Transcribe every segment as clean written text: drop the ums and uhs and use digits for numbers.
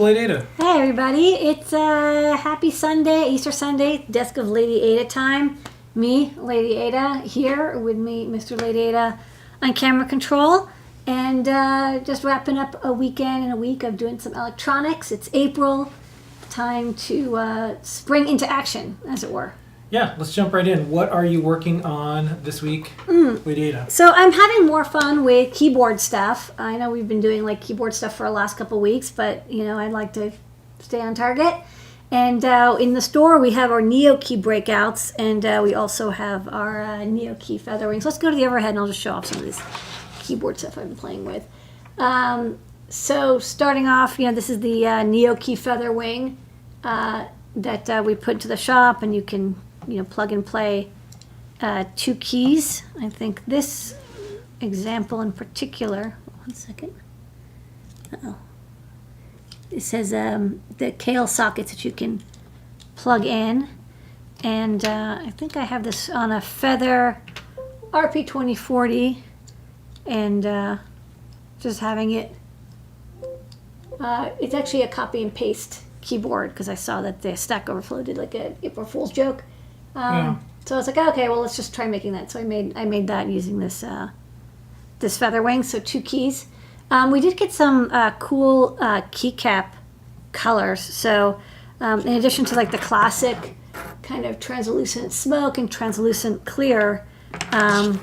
Ladyada. Hey everybody, it's happy Sunday, Easter Sunday, Desk of Ladyada time. Me, Ladyada, here with me, Mr. Ladyada on camera control. And just wrapping up a weekend and a week of doing some electronics. It's April, time to spring into action, as it were. Yeah, let's jump right in. What are you working on this week, Ladyada? So I'm having more fun with keyboard stuff. I know we've been doing like keyboard stuff for the last couple of weeks, but you know, I'd like to stay on target. And in the store we have our NeoKey breakouts, and we also have our NeoKey feather wings. Let's go to the overhead and I'll just show off some of this keyboard stuff I've been playing with. So starting off, you know, this is the NeoKey feather wing that we put into the shop, and you can, you know, plug and play two keys. I think this example in particular, one second. Uh-oh. It says the KL sockets that you can plug in. And I think I have this on a Feather RP2040, and just having it. It's actually a copy and paste keyboard, because I saw that the Stack Overflow did like a April Fool's joke. So I was like, okay, well, let's just try making that. So I made that using this this feather wing. So two keys. We did get some cool keycap colors. So in addition to like the classic kind of translucent smoke and translucent clear, I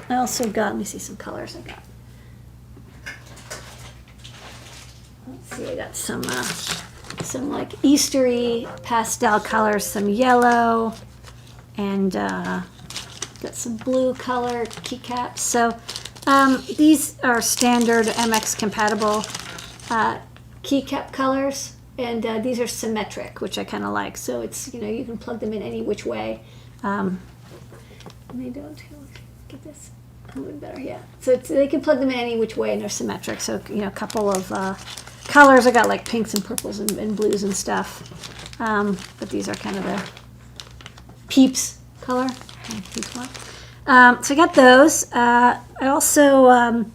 also got, let me see some colors I got. Let's see, I got some like Eastery pastel colors, some yellow, and got some blue colored keycaps. So these are standard MX compatible keycap colors, and these are symmetric, which I kind of like. So it's, you know, you can plug them in any which way. And they don't get this a little bit better, yeah. So they can plug them in any which way, and they're symmetric. So, you know, a couple of colors. I got like pinks and purples and blues and stuff. But these are kind of the Peeps color. Peeps one. So I got those. I also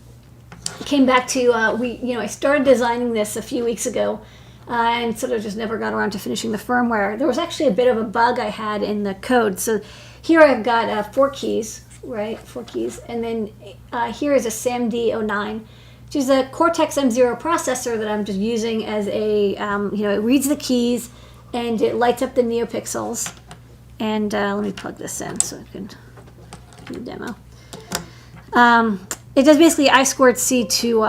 came back to I started designing this a few weeks ago, and sort of just never got around to finishing the firmware. There was actually a bit of a bug I had in the code. So here I've got 4 keys, right? 4 keys, and then here is a SAMD09, which is a Cortex M0 processor that I'm just using as a it reads the keys and it lights up the NeoPixels. And let me plug this in so I can do the demo. It does basically I2C to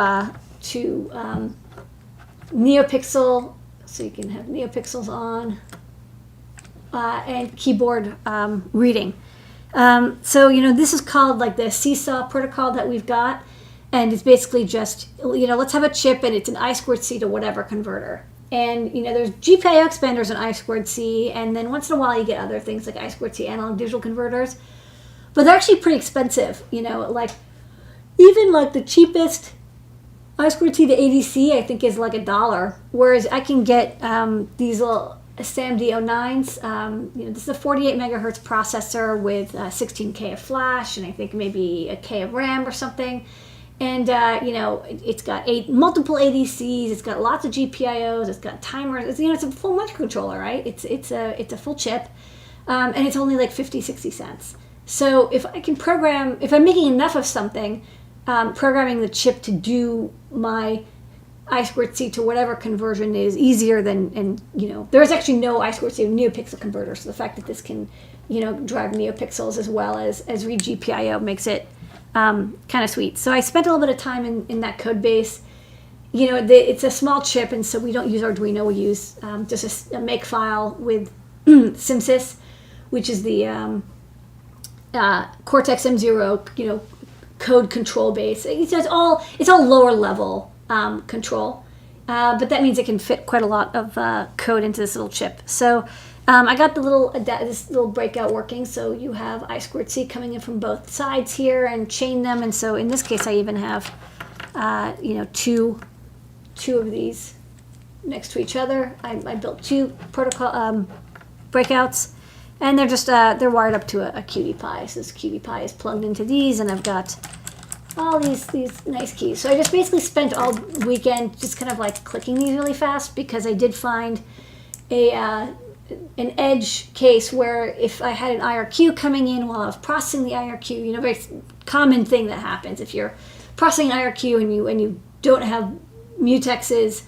NeoPixel, so you can have NeoPixels on, and keyboard reading. So, you know, this is called like the Seesaw protocol that we've got, and it's basically just, you know, let's have a chip and it's an I2C to whatever converter. And, you know, there's GPIO expanders in I2C, and then once in a while you get other things like I2C analog digital converters. But they're actually pretty expensive, you know, like even like the cheapest I2C to ADC I think is like $1, whereas I can get these little SAMD09s. You know, this is a 48 megahertz processor with 16K of flash, and I think maybe a K of RAM or something. And, you know, it's got multiple ADCs, it's got lots of GPIOs, it's got timers, it's, you know, it's a full microcontroller, right? It's a full chip, and it's only like 50, 60 cents. So if I can program, if I'm making enough of something, programming the chip to do my I2C to whatever conversion is easier than, and, you know, there's actually no I2C to NeoPixel converter, so the fact that this can, you know, drive NeoPixels as well as read GPIO makes it kind of sweet. So I spent a little bit of time in that code base. You know, it's a small chip, and so we don't use Arduino. We use just a make file with SimSys, which is the Cortex M0, you know, code control base. It's all lower level control, but that means it can fit quite a lot of code into this little chip. So I got this little breakout working, so you have I2C coming in from both sides here and chain them, and so in this case I even have you know, two of these next to each other. I built 2 protocol breakouts, and they're just they're wired up to a QT Py. So this QT Py is plugged into these, and I've got all these nice keys. So I just basically spent all weekend just kind of like clicking these really fast because I did find an edge case where if I had an IRQ coming in while I was processing the IRQ, you know, very common thing that happens if you're processing IRQ and you don't have mutexes,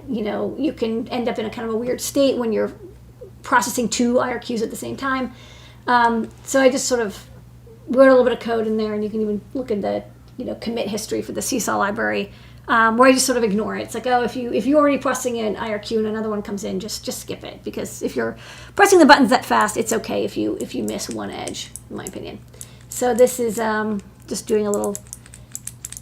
you know, you can end up in a kind of a weird state when you're processing two IRQs at the same time. So I just sort of wrote a little bit of code in there, and you can even look at the, you know, commit history for the Seesaw library, where I just sort of ignore it. It's like, oh, if you're already pressing an IRQ and another one comes in, just skip it, because if you're pressing the buttons that fast, it's okay if you miss one edge, in my opinion. So this is just doing a little,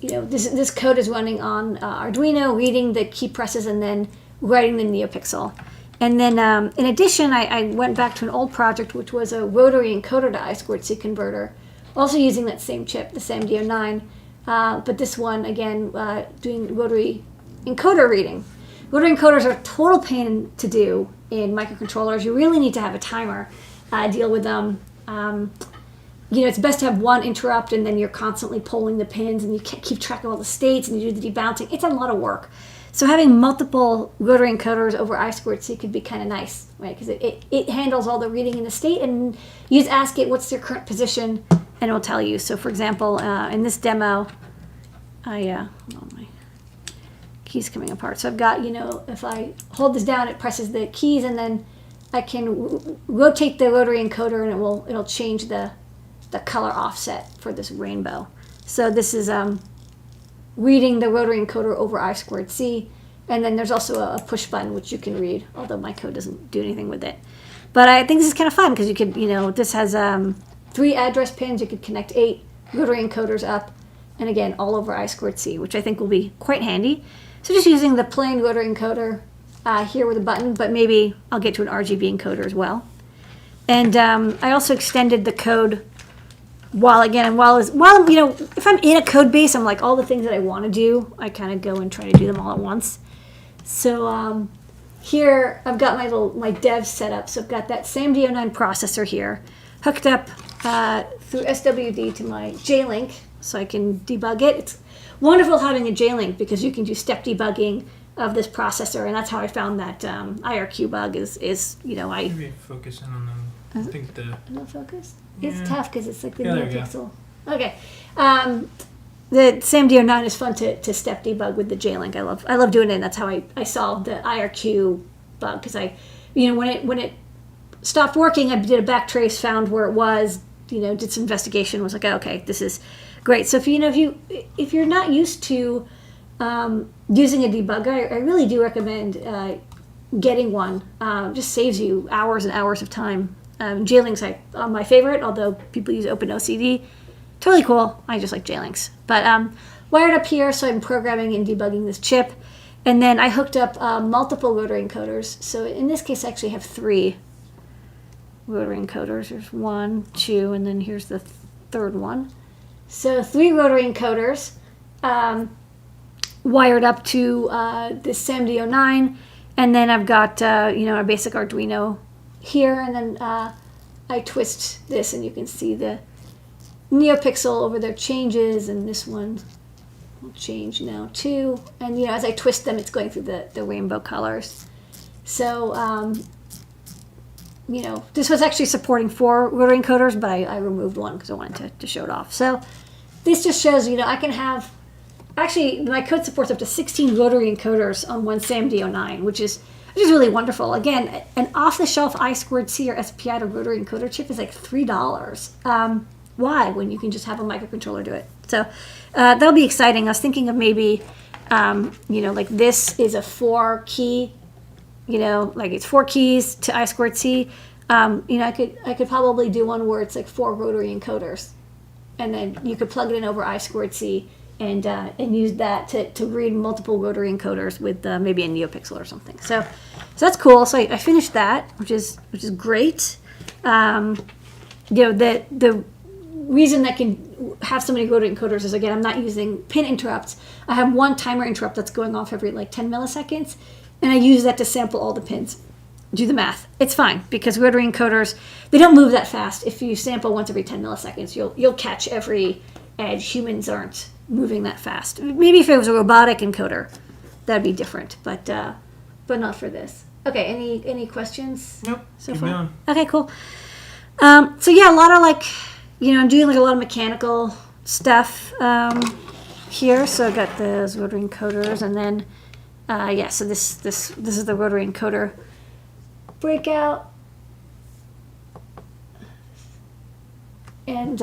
you know, this code is running on Arduino, reading the key presses and then writing the NeoPixel. And then in addition, I went back to an old project, which was a rotary encoder to I2C converter, also using that same chip, the SAMD09, but this one, again, doing rotary encoder reading. Rotary encoders are a total pain to do in microcontrollers. You really need to have a timer deal with them. You know, it's best to have one interrupt, and then you're constantly polling the pins, and you can't keep track of all the states, and you do the debouncing. It's a lot of work. So having multiple rotary encoders over I2C could be kind of nice, right? Because it handles all the reading in the state, and you just ask it what's their current position, and it will tell you. So for example, in this demo, hold on, my key's coming apart. So I've got, you know, if I hold this down, it presses the keys, and then I can rotate the rotary encoder, and it'll change the color offset for this rainbow. So this is reading the rotary encoder over I2C, and then there's also a push button which you can read, although my code doesn't do anything with it. But I think this is kind of fun because you could, you know, this has 3 address pins. You could connect 8 rotary encoders up, and again, all over I2C, which I think will be quite handy. So just using the plain rotary encoder here with a button, but maybe I'll get to an RGB encoder as well. And I also extended the code while you know, if I'm in a code base, I'm like, all the things that I want to do, I kind of go and try to do them all at once. So here I've got my dev set up. So I've got that SAMD09 processor here hooked up through SWD to my J-Link, so I can debug it. It's wonderful having a J-Link because you can do step debugging of this processor, and that's how I found that IRQ bug is you know, Maybe focus in on them. I think no focus. Yeah. It's tough because it's like the Yeah, there you NeoPixel. Okay. The SAMD09 is fun to step debug with the J-Link. I love doing it, and that's how I solved the IRQ bug, because you know, when it stopped working, I did a backtrace, found where it was, you know, did some investigation, was like, oh, okay, this is great. So if you're not used to using a debugger, I really do recommend getting one. Just saves you hours and hours of time. J-Link's my favorite, although people use OpenOCD. Totally cool. I just like J-Links. But wired up here, so I'm programming and debugging this chip. And then I hooked up multiple rotary encoders. So in this case, I actually have 3 rotary encoders. There's 1, 2, and then here's the third one. So 3 rotary encoders wired up to this SAMD09. And then I've got, you know, a basic Arduino here, and then I twist this, and you can see the NeoPixel over there changes, and this one will change now too. And you know, as I twist them, it's going through the rainbow colors. So you know, this was actually supporting 4 rotary encoders, but I removed one because I wanted to show it off. So this just shows, you know, I can have, actually my code supports up to 16 rotary encoders on one SAMD09, which is really wonderful. Again, an off-the-shelf I2C or SPI to rotary encoder chip is like $3. Why, when you can just have a microcontroller do it? So that'll be exciting. I was thinking of maybe, you know, like this is a 4-key, you know, like it's 4 keys to I2C. You know, I could probably do one where it's like 4 rotary encoders, and then you could plug it in over I2C and use that to read multiple rotary encoders with maybe a NeoPixel or something. So that's cool. So I finished that, which is great. You know, the reason that can have so many rotary encoders is, again, I'm not using pin interrupts. I have one timer interrupt that's going off every like 10 milliseconds, and I use that to sample all the pins. Do the math. It's fine, because rotary encoders, they don't move that fast. If you sample once every 10 milliseconds, you'll catch every edge. Humans aren't moving that fast. Maybe if it was a robotic encoder, that'd be different, but not for this. Okay, any questions? Nope. So Keep far? going. Okay, cool. So yeah, a lot of like, I'm doing like a lot of mechanical stuff here. So I got those rotary encoders, and then so this is the rotary encoder breakout, and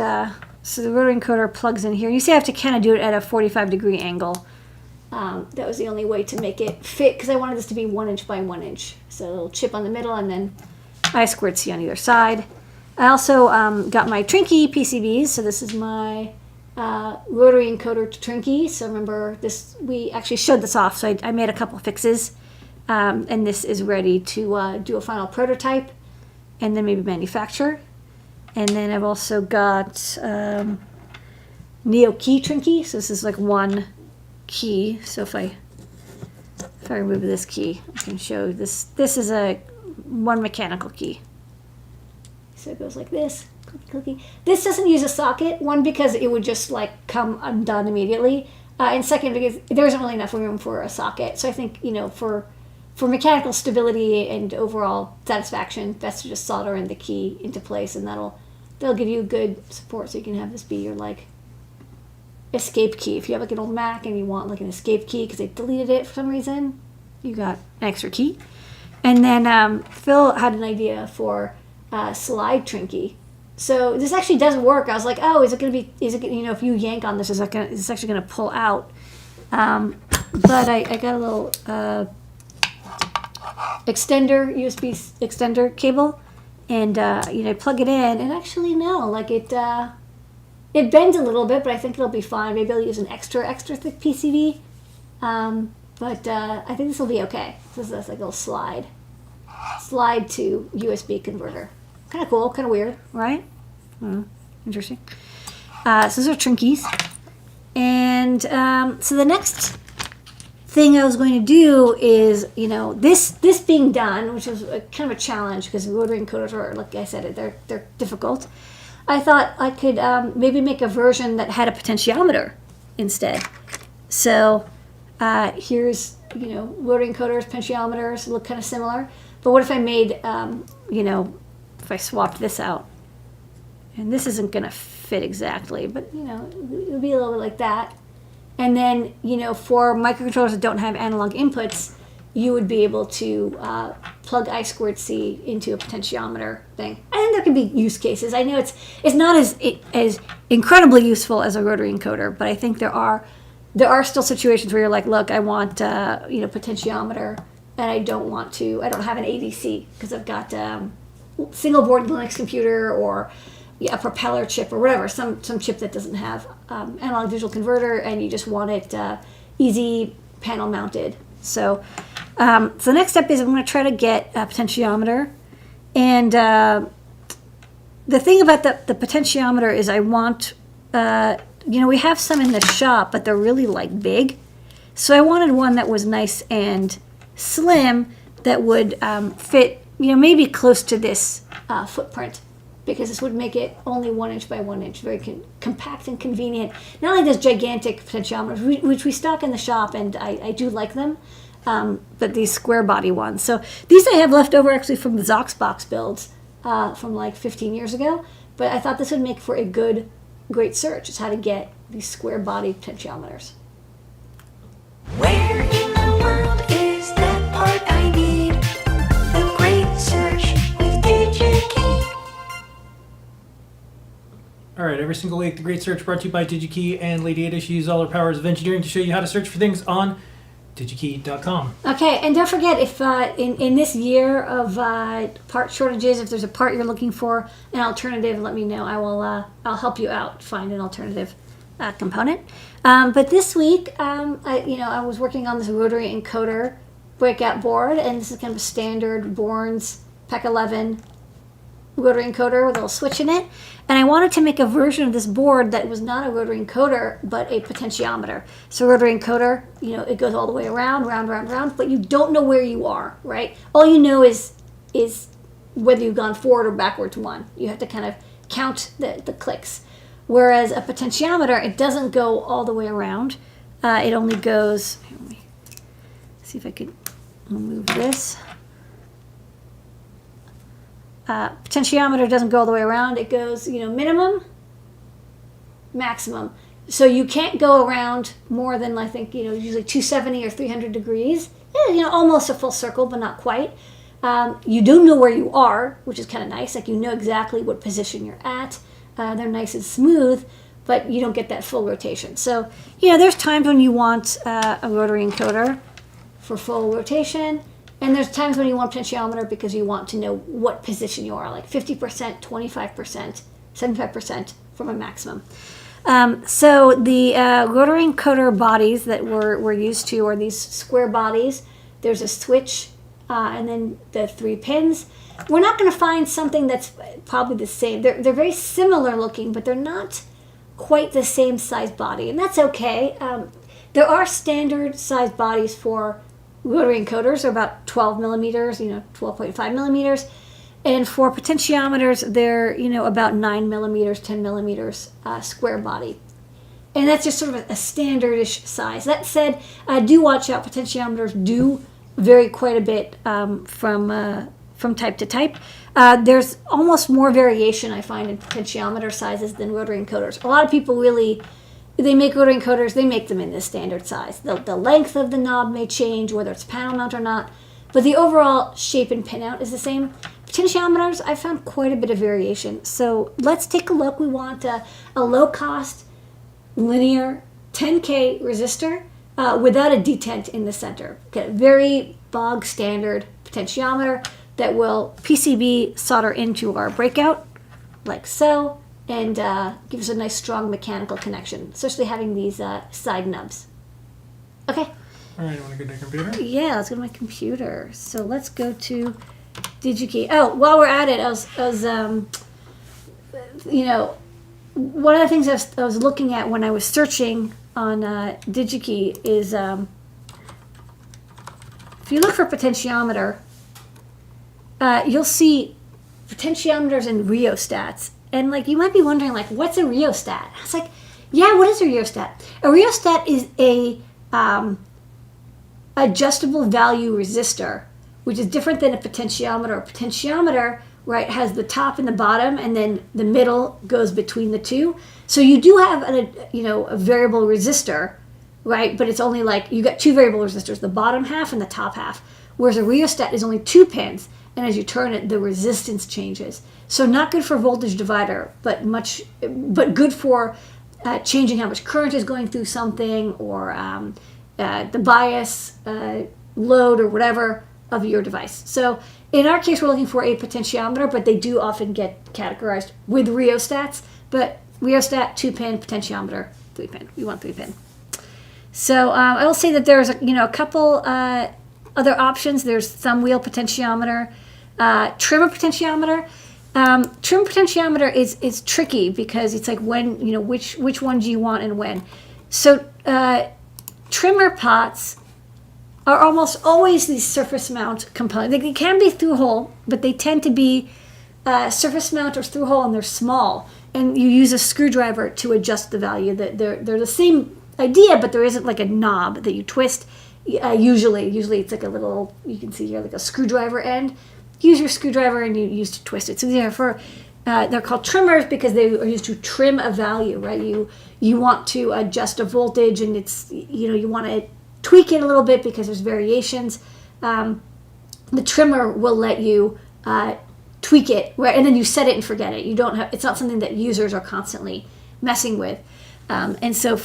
so the rotary encoder plugs in here. You see, I have to kind of do it at a 45-degree angle. That was the only way to make it fit, because I wanted this to be 1 inch by 1 inch. So a little chip on the middle, and then I2C on either side. I also got my Trinkey PCBs. So this is my rotary encoder Trinkey. So remember this, we actually showed this off. So I made a couple fixes, and this is ready to do a final prototype, and then maybe manufacture. And then I've also got NeoKey Trinkey. So this is like one key. So if I remove this key, I can show this. This is a one mechanical key. So it goes like this. Clicky. This doesn't use a socket. One, because it would just like come undone immediately, and second, because there isn't really enough room for a socket. So I think for mechanical stability and overall satisfaction, best to just solder in the key into place, and that'll give you good support. So you can have this be your like escape key. If you have like an old Mac and you want like an escape key because they deleted it for some reason, you got an extra key. And then Phil had an idea for slide Trinkey. So this actually does work. I was like, oh, is it if you yank on this, is this actually going to pull out? But I got a little USB extender cable, and plug it in, and actually no, like it bends a little bit, but I think it'll be fine. Maybe I'll use an extra thick PCB, but I think this will be okay. This is like a little slide to USB converter. Kind of cool, kind of weird, right? Interesting. So those are Trinkeys, and so the next thing I was going to do is, this being done, which was kind of a challenge because rotary encoders are, like I said, they're difficult. I thought I could maybe make a version that had a potentiometer instead. So here's rotary encoders, potentiometers look kind of similar. But what if I made if I swapped this out? And this isn't going to fit exactly, but it would be a little bit like that. And then, for microcontrollers that don't have analog inputs, you would be able to plug I2C into a potentiometer thing. I think there could be use cases. I know it's not as incredibly useful as a rotary encoder, but I think there are still situations where you're like, look, I want potentiometer, and I don't have an ADC because I've got single board Linux computer or a propeller chip or whatever, some chip that doesn't have analog digital converter, and you just want it easy panel mounted. So the next step is I'm going to try to get a potentiometer, and the thing about the potentiometer is I want we have some in the shop, but they're really like big, so I wanted one that was nice and slim that would fit maybe close to this footprint, because this would make it only 1 inch by 1 inch, very compact and convenient. Not like those gigantic potentiometers, which we stock in the shop, and I do like them, but these square body ones. So these I have left over actually from the Zoxbox builds from like 15 years ago, but I thought this would make for a great search. It's how to get these square body potentiometers. Where in the world is that part I need? The great search with Digi-Key. All right, every single week, the Great Search brought to you by Digi-Key and Ladyada. She uses all her powers of engineering to show you how to search for things on Digi-Key.com. Okay, and don't forget, if in this year of part shortages, if there's a part you're looking for, an alternative, let me know. I'll help you out find an alternative component. But this week, I was working on this rotary encoder breakout board, and this is kind of a standard Bourne's PEC 11 rotary encoder with a little switch in it. And I wanted to make a version of this board that was not a rotary encoder, but a potentiometer. So rotary encoder, it goes all the way around, round, but you don't know where you are, right? All you know is whether you've gone forward or backwards one. You have to kind of count the clicks. Whereas a potentiometer, it doesn't go all the way around. It only goes, let me see if I can remove this. Potentiometer doesn't go all the way around. It goes, minimum, maximum. So you can't go around more than, I think, usually 270 or 300 degrees. Almost a full circle, but not quite. You do know where you are, which is kind of nice. Like, you know exactly what position you're at. They're nice and smooth, but you don't get that full rotation. So, there's times when you want a rotary encoder for full rotation, and there's times when you want a potentiometer because you want to know what position you are, like 50%, 25%, 75% from a maximum. So the rotary encoder bodies that we're used to are these square bodies. There's a switch, and then the 3 pins. We're not going to find something that's probably the same. They're very similar looking, but they're not quite the same size body, and that's okay. There are standard size bodies for rotary encoders. They're about 12 millimeters, 12.5 millimeters. And for potentiometers, they're, about 9 millimeters, 10 millimeters square body. And that's just sort of a standardish size. That said, do watch out. Potentiometers do vary quite a bit from type to type. There's almost more variation, I find, in potentiometer sizes than rotary encoders. A lot of people they make rotary encoders, they make them in this standard size. The length of the knob may change, whether it's panel mount or not, but the overall shape and pinout is the same. Potentiometers, I found quite a bit of variation. So let's take a look. We want a low-cost, linear 10K resistor without a detent in the center. Okay, very bog standard potentiometer that will PCB solder into our breakout, like so, and give us a nice strong mechanical connection, especially having these side nubs. Okay. All right, you want to go to your computer? Yeah, let's go to my computer. So let's go to Digi-Key. Oh, while we're at it, I was one of the things I was looking at when I was searching on Digi-Key is if you look for potentiometer, you'll see potentiometers and rheostats. And you might be wondering, what's a rheostat? I was like, yeah, what is a rheostat? A rheostat is a adjustable value resistor, which is different than a potentiometer. A potentiometer, right, has the top and the bottom, and then the middle goes between the two. So you do have a variable resistor, right? But it's only you got 2 variable resistors, the bottom half and the top half. Whereas a rheostat is only 2 pins, and as you turn it, the resistance changes. So not good for voltage divider, but good for changing how much current is going through something, or the bias, load, or whatever of your device. So in our case, we're looking for a potentiometer, but they do often get categorized with rheostats. But rheostat 2-pin, potentiometer 3-pin. We want 3-pin. So I will say that there's a couple other options. There's thumb wheel potentiometer, trimmer potentiometer. Trim potentiometer is tricky because it's when which one do you want and when. So trimmer pots are almost always these surface mount components. They can be through hole, but they tend to be surface mount or through hole, and they're small. And you use a screwdriver to adjust the value. They're the same idea, but there isn't a knob that you twist. Usually it's a little, you can see here, a screwdriver end. Use your screwdriver and you use to twist it. So they're called trimmers because they are used to trim a value, right? You want to adjust a voltage, and it's you want to tweak it a little bit because there's variations. The trimmer will let you tweak it, right? And then you set it and forget it. It's not something that users are constantly messing with. And so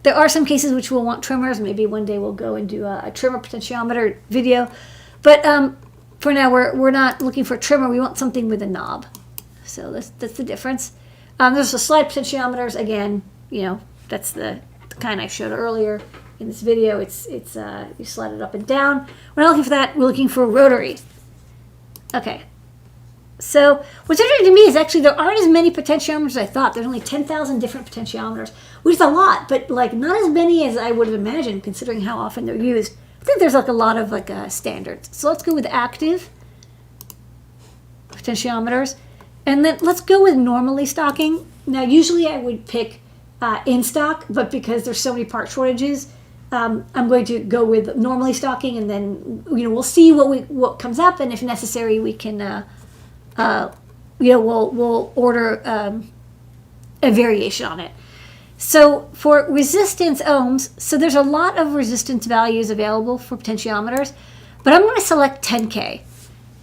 there are some cases which will want trimmers. Maybe one day we'll go and do a trimmer potentiometer video. But for now, we're not looking for a trimmer. We want something with a knob. So that's the difference. There's the slide potentiometers. Again, that's the kind I showed earlier in this video. It's you slide it up and down. We're not looking for that. We're looking for rotary. Okay. So what's interesting to me is actually there aren't as many potentiometers as I thought. There's only 10,000 different potentiometers, which is a lot, but not as many as I would have imagined considering how often they're used. I think there's a lot of standards. So let's go with active potentiometers, and then let's go with normally stocking. Now, usually I would pick in stock, but because there's so many part shortages, I'm going to go with normally stocking, and then we'll see what comes up, and if necessary, we can we'll order a variation on it. So for resistance ohms, so there's a lot of resistance values available for potentiometers, but I'm going to select 10K.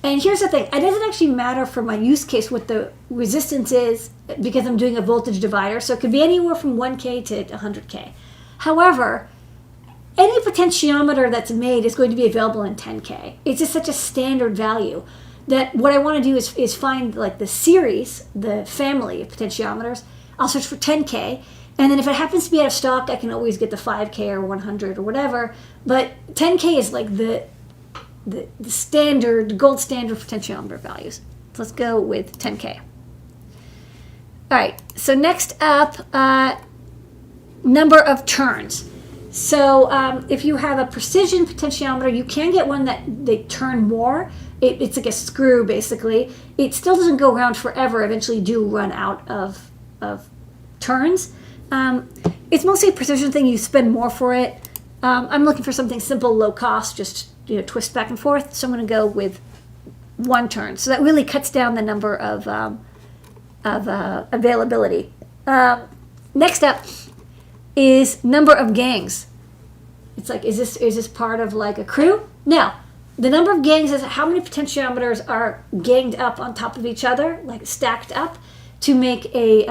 And here's the thing, it doesn't actually matter for my use case what the resistance is because I'm doing a voltage divider, so it could be anywhere from 1K to 100K. However, any potentiometer that's made is going to be available in 10K. It's just such a standard value that what I want to do is find like the series, the family of potentiometers. I'll search for 10K, and then if it happens to be out of stock, I can always get the 5K or 100 or whatever. But 10K is like the standard, gold standard potentiometer values. So let's go with 10K. All right, so next up, number of turns. So if you have a precision potentiometer, you can get one that they turn more. It's like a screw, basically. It still doesn't go around forever. Eventually you do run out of turns. It's mostly a precision thing. You spend more for it. I'm looking for something simple, low cost, just twist back and forth. So I'm going to go with 1 turn. So that really cuts down the number of availability. Next up is number of gangs. It's like, is this part of like a crew? No. The number of gangs is how many potentiometers are ganged up on top of each other, like stacked up, to make a,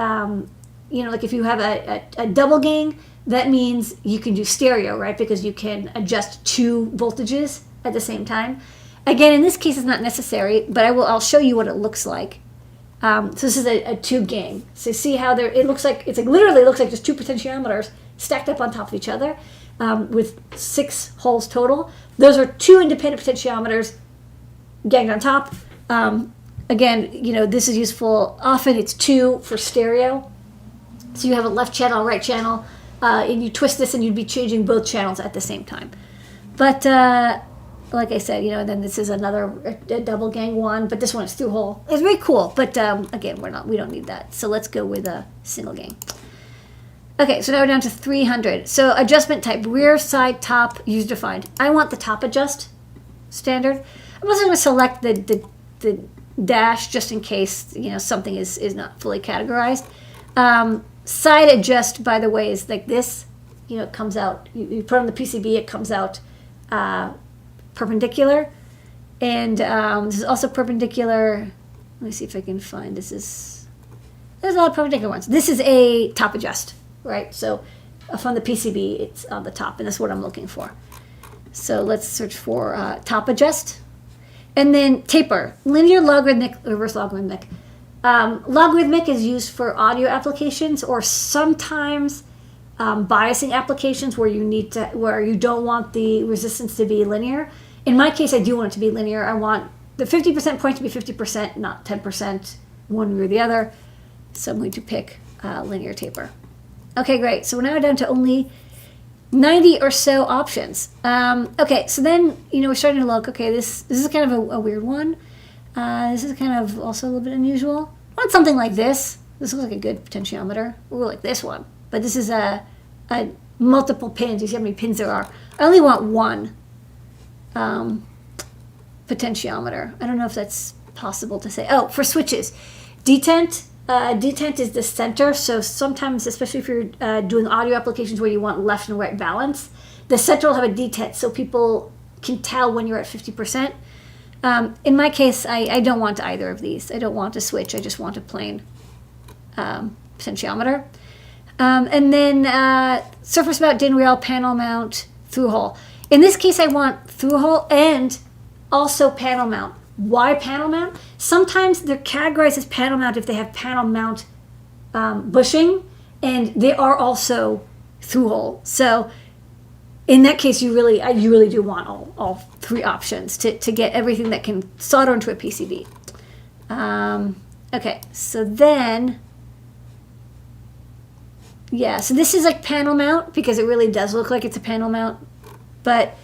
like if you have a double gang, that means you can do stereo, right? Because you can adjust 2 voltages at the same time. Again, in this case, it's not necessary, but I'll show you what it looks like. So this is a 2 gang. So see how it looks like, literally looks like just 2 potentiometers stacked up on top of each other with 6 holes total. Those are 2 independent potentiometers ganged on top. Again, this is useful. Often it's 2 for stereo. So you have a left channel, right channel, and you twist this and you'd be changing both channels at the same time. But like I said, and then this is another a double gang one, but this one is through hole. It's very cool, but again, we don't need that. So let's go with a single gang. Okay, so now we're down to 300. So adjustment type, rear, side, top, user defined. I want the top adjust standard. I'm also going to select the dash just in case something is not fully categorized. Side adjust, by the way, is like this. It comes out. You put on the PCB, it comes out perpendicular, and this is also perpendicular. Let me see if I can find. There's a lot of perpendicular ones. This is a top adjust, right? So from the PCB, it's on the top, and that's what I'm looking for. So let's search for top adjust, and then taper, linear, logarithmic, reverse logarithmic. Logarithmic is used for audio applications, or sometimes biasing applications where you don't want the resistance to be linear. In my case, I do want it to be linear. I want the 50% point to be 50%, not 10%, one way or the other. So I'm going to pick linear taper. Okay, great. So we're now down to only 90 or so options. Okay, so then we're starting to look. Okay, this is kind of a weird one. This is kind of also a little bit unusual. I want something like this. This looks like a good potentiometer. Or like this one. But this is a multiple pins. You see how many pins there are. I only want 1 potentiometer. I don't know if that's possible to say. Oh, for switches. Detent. Detent is the center. So sometimes, especially if you're doing audio applications where you want left and right balance, the center will have a detent so people can tell when you're at 50%. In my case, I don't want either of these. I don't want a switch. I just want a plain potentiometer. And then surface mount, DIN rail, panel mount, through hole. In this case, I want through hole and also panel mount. Why panel mount? Sometimes they're categorized as panel mount if they have panel mount bushing, and they are also through hole. So in that case, you really do want all 3 options to get everything that can solder into a PCB. Okay, so then, so this is like panel mount because it really does look like it's a panel mount, but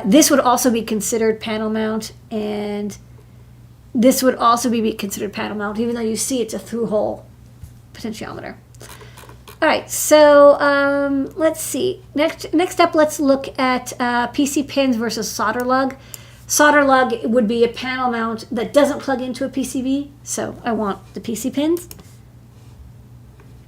this would also be considered panel mount, and this would also be considered panel mount, even though you see it's a through hole potentiometer. All right, so let's see. Next up, let's look at PC pins versus solder lug. Solder lug would be a panel mount that doesn't plug into a PCB, so I want the PC pins.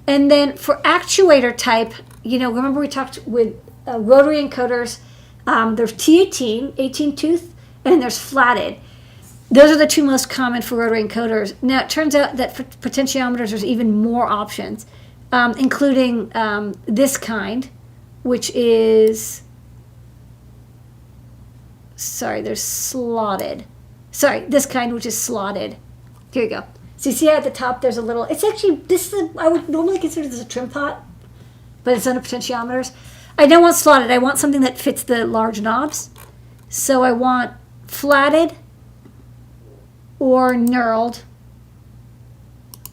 And then for actuator type, remember we talked with rotary encoders. There's T18, 18 tooth, and there's flatted. Those are the two most common for rotary encoders. Now, it turns out that for potentiometers, there's even more options, including this kind, which is... there's slotted. This kind, which is slotted. Here you go. So you see how at the top there's a little... It's actually... I would normally consider this a trim pot, but it's under potentiometers. I don't want slotted. I want something that fits the large knobs. So I want flatted or knurled.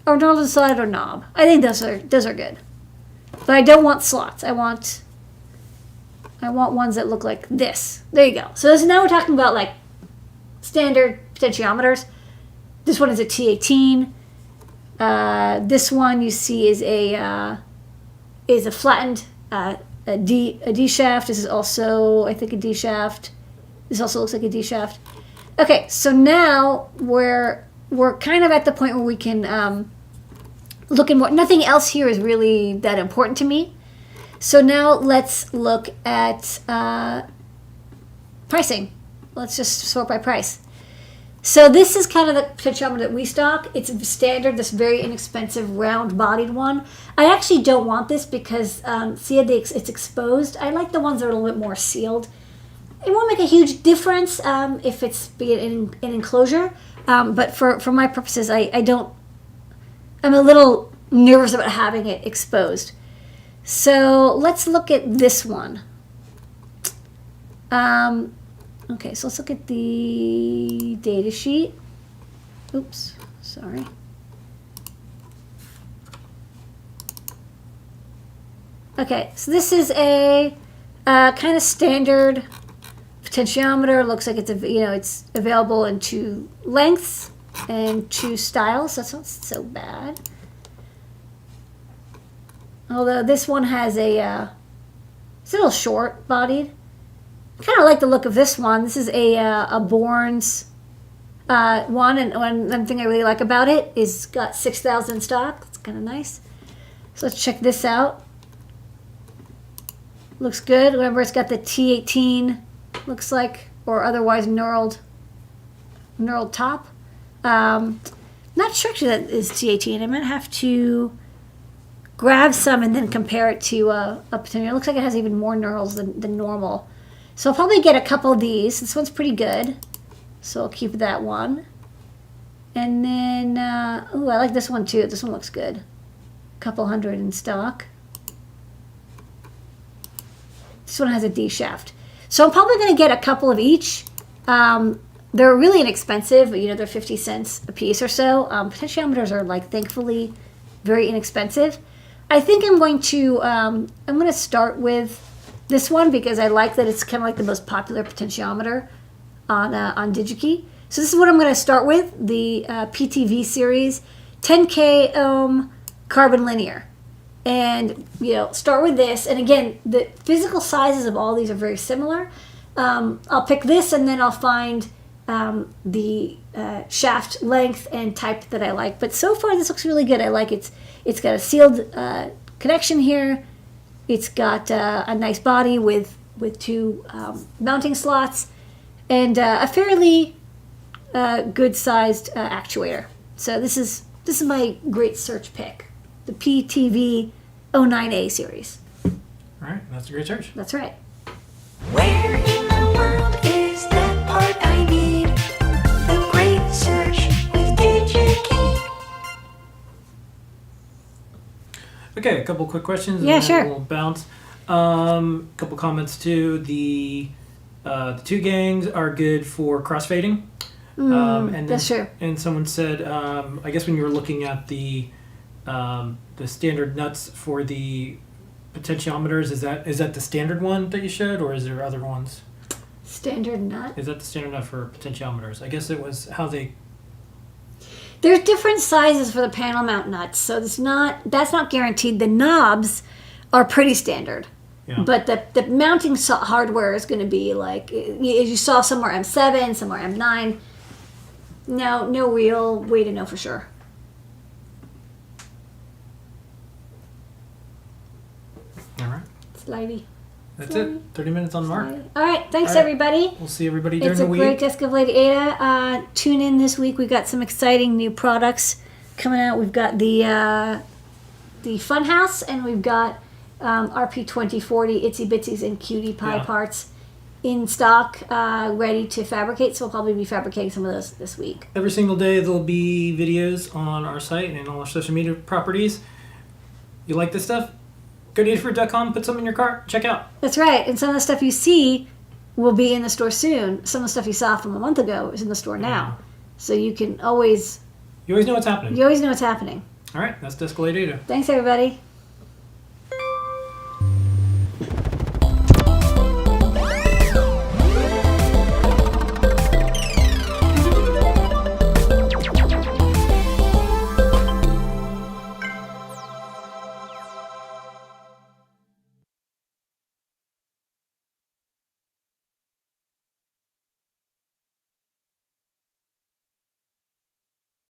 Or knurled and slotted or knob. I think those are good. But I don't want slots. I want ones that look like this. There you go. So now we're talking about like standard potentiometers. This one is a T18. This one you see is a flattened a D shaft. This is also, I think, a D shaft. This also looks like a D shaft. Okay, so now we're kind of at the point where we can look in more. Nothing else here is really that important to me. So now let's look at pricing. Let's just sort by price. So this is kind of the potentiometer that we stock. It's standard, this very inexpensive round-bodied one. I actually don't want this because, see, it's exposed. I like the ones that are a little bit more sealed. It won't make a huge difference if it's in an enclosure, but for my purposes, I'm a little nervous about having it exposed. So let's look at this one. Okay, so let's look at the data sheet. Oops, sorry. Okay, so this is a kind of standard potentiometer. Looks like it's available in 2 lengths and 2 styles. So that's not so bad. Although this one has it's a little short-bodied. I kind of like the look of this one. This is a Bourne's one, and one thing I really like about it is it's got 6,000 in stock. It's kind of nice. So let's check this out. Looks good. Remember, it's got the T18, looks like, or otherwise knurled top. Not sure actually that is T18. I might have to grab some and then compare it to a potentiometer. It looks like it has even more knurls than normal. So I'll probably get a couple of these. This one's pretty good. So I'll keep that one. And then, I like this one too. This one looks good. A couple hundred in stock. This one has a D shaft. So I'm probably going to get a couple of each. They're really inexpensive, but they're 50 cents a piece or so. Potentiometers are thankfully very inexpensive. I think I'm going to start with this one because I like that it's kind of like the most popular potentiometer on Digi-Key. So this is what I'm going to start with, the PTV series, 10K ohm carbon linear. And, start with this. And again, the physical sizes of all these are very similar. I'll pick this and then I'll find the shaft length and type that I like. But so far this looks really good. I like it. It's got a sealed connection here. It's got a nice body with 2 mounting slots and a fairly good-sized actuator. So this is my great search pick, the PTV 09A series. All right, that's a great search. That's right. Where in the world is that part I need? The great search with Digi-Key. Okay, a couple quick questions. Yeah, and then sure. We'll bounce. Couple comments too. The 2 gangs are good for crossfading. And that's true. And someone said, I guess when you were looking at the standard nuts for the potentiometers, is that the standard one that you showed, or is there other ones? Standard nut? Is that the standard nut for potentiometers? I guess it was how they... There's different sizes for the panel mount nuts, so that's not guaranteed. The knobs are pretty standard. Yeah. But the mounting hardware is going to be like, as you saw, some are M7, some are M9. No real way to know for sure. All right. Slidey. That's it. 30 minutes on the mark. All right. Thanks, All right. everybody. We'll see everybody during It's the a week. great desk of Ladyada. Tune in this week. We've got some exciting new products coming out. We've got the Funhouse, and we've got RP2040 Itsy Bitsies and Cutie Pie Yeah. parts in stock, ready to fabricate. So we'll probably be fabricating some of those this week. Every single day there'll be videos on our site and all our social media properties. You like this stuff? Go to Adafruit.com, put something in your cart, check out. That's right. And some of the stuff you see will be in the store soon. Some of the stuff you saw from a month ago is in the store now. So you can always, You always know what's happening. you always know what's happening. All right, that's Desk of Ladyada. Thanks, everybody.